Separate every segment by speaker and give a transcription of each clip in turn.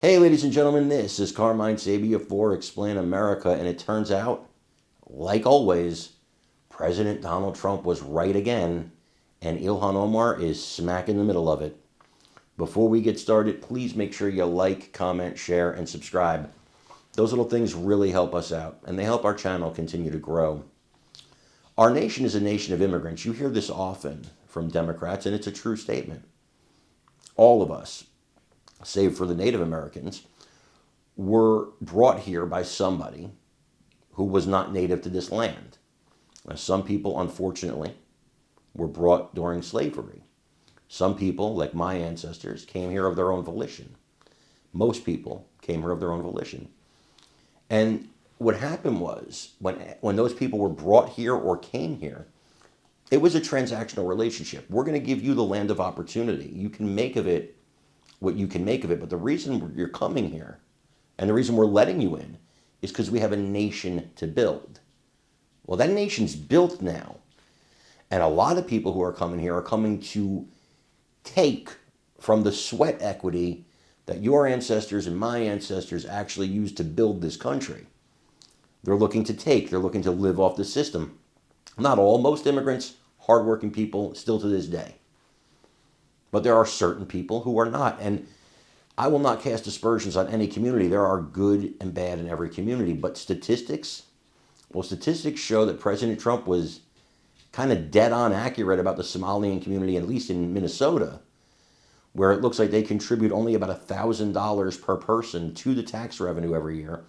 Speaker 1: Hey, ladies and gentlemen, this is Carmine Sabia for Explain America, and it turns out, like always, President Donald Trump was right again, and Ilhan Omar is smack in the middle of it. Before we get started, please make sure you like, comment, share, and subscribe. Those little things really help us out, and they help our channel continue to grow. Our nation is a nation of immigrants. You hear this often from Democrats, and it's a true statement. All of us, save for the Native Americans, were brought here by somebody who was not native to this land. Now, some people, unfortunately, were brought during slavery. Some people, like my ancestors, came here of their own volition. Most people came here of their own volition. And what happened was, when those people were brought here or came here, it was a transactional relationship. We're going to give you the land of opportunity. You can make of it what you can make of it. But the reason you're coming here and the reason we're letting you in is because we have a nation to build. Well, that nation's built now. And a lot of people who are coming here are coming to take from the sweat equity that your ancestors and my ancestors actually used to build this country. They're looking to take, they're looking to live off the system. Not all, most immigrants, hardworking people, still to this day. But there are certain people who are not. And I will not cast aspersions on any community. There are good and bad in every community. But statistics show that President Trump was kind of dead on accurate about the Somalian community, at least in Minnesota, where it looks like they contribute only about $1,000 per person to the tax revenue every year.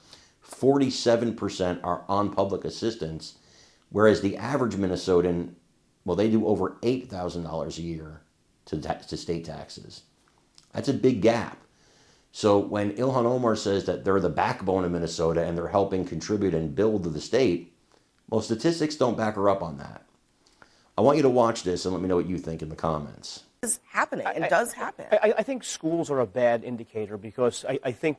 Speaker 1: 47% are on public assistance, whereas the average Minnesotan, well, they do over $8,000 a year to state taxes. That's a big gap. So when Ilhan Omar says that they're the backbone of Minnesota and they're helping contribute and build the state, well, statistics don't back her up on that. I want you to watch this and let me know what you think in the comments.
Speaker 2: Is happening and does happen.
Speaker 3: I think schools are a bad indicator because I think,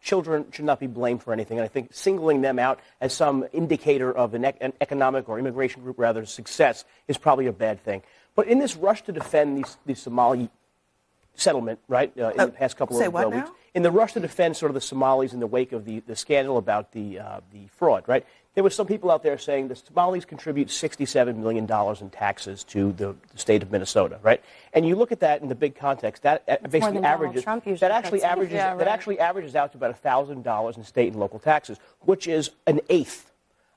Speaker 3: children should not be blamed for anything. And I think singling them out as some indicator of an economic or immigration group, rather, success is probably a bad thing. But in this rush to defend the Somali settlement, right, in the past couple of weeks, in the rush to defend sort of the Somalis in the wake of the scandal about the fraud, right, there were some people out there saying the Somalis contribute $67 million in taxes to the state of Minnesota, right? And you look at that in the big context, that basically averages averages out to about $1,000 in state and local taxes, which is an eighth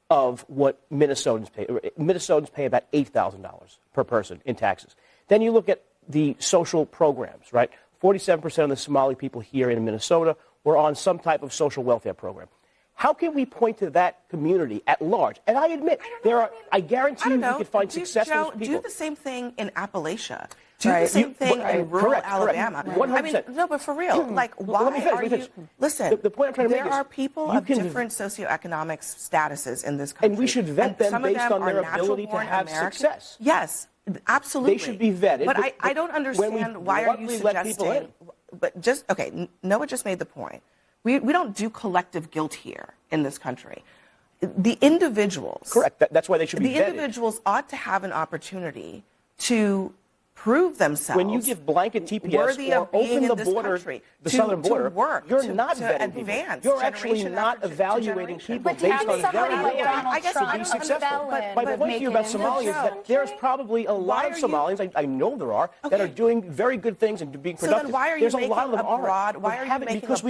Speaker 3: of what Minnesotans pay. Minnesotans pay about $8,000 per person in taxes. Then you look at the social programs, right? 47% of the Somali people here in Minnesota were on some type of social welfare program. How can we point to that community at large? And I admit, I guarantee you could find successful people.
Speaker 2: Do the same thing in Appalachia. Do the same thing in rural Alabama.
Speaker 3: 100%.
Speaker 2: I mean, no, but for real, like, why are you... Listen,
Speaker 3: the point I'm trying to make
Speaker 2: there
Speaker 3: is
Speaker 2: are people of different socioeconomic statuses in this country.
Speaker 3: And we should vet them based on their ability to have success.
Speaker 2: Yes, absolutely.
Speaker 3: They should be vetted.
Speaker 2: But I don't understand why are you suggesting... But just, okay, Noah just made the point. We don't do collective guilt here in this country. The individuals...
Speaker 3: Correct. That's why they should be vetted.
Speaker 2: The individuals ought to have an opportunity to prove themselves
Speaker 3: when you give blanket TPS or open the border, the southern border, you're not vetting people. You're actually not evaluating people based on their ability to be successful. My point to you about Somalia is that there's probably a lot of Somalians, I know there are, that are doing very good things and being productive.
Speaker 2: So then why are you making a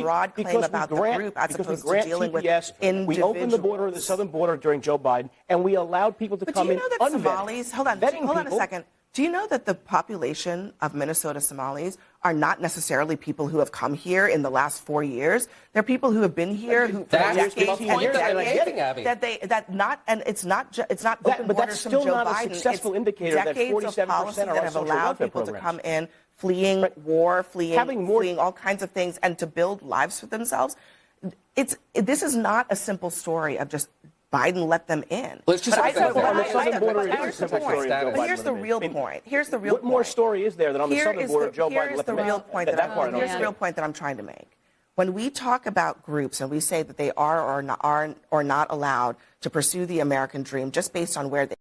Speaker 2: broad claim about the group as opposed to dealing with individuals?
Speaker 3: We opened the border, the southern border, during Joe Biden, and we allowed people to come in unvetted.
Speaker 2: But do you know that Somalis... Hold on a second. Do you know that the population of Minnesota Somalis are not necessarily people who have come here in the last 4 years? They're people who have been here for decades and it's not open borders from Joe Biden. But that's still not a successful indicator that 47% are on social allowed people to come in, fleeing war, fleeing all kinds of things, and to build lives for themselves. This is not a simple story of just Biden let them in.
Speaker 3: Let's just
Speaker 2: Here's the real point.
Speaker 3: What more story is there than on the southern border Joe Biden let them in?
Speaker 2: Here's the real point that I'm trying to make. When we talk about groups and we say that they are or not allowed to pursue the American dream just based on where they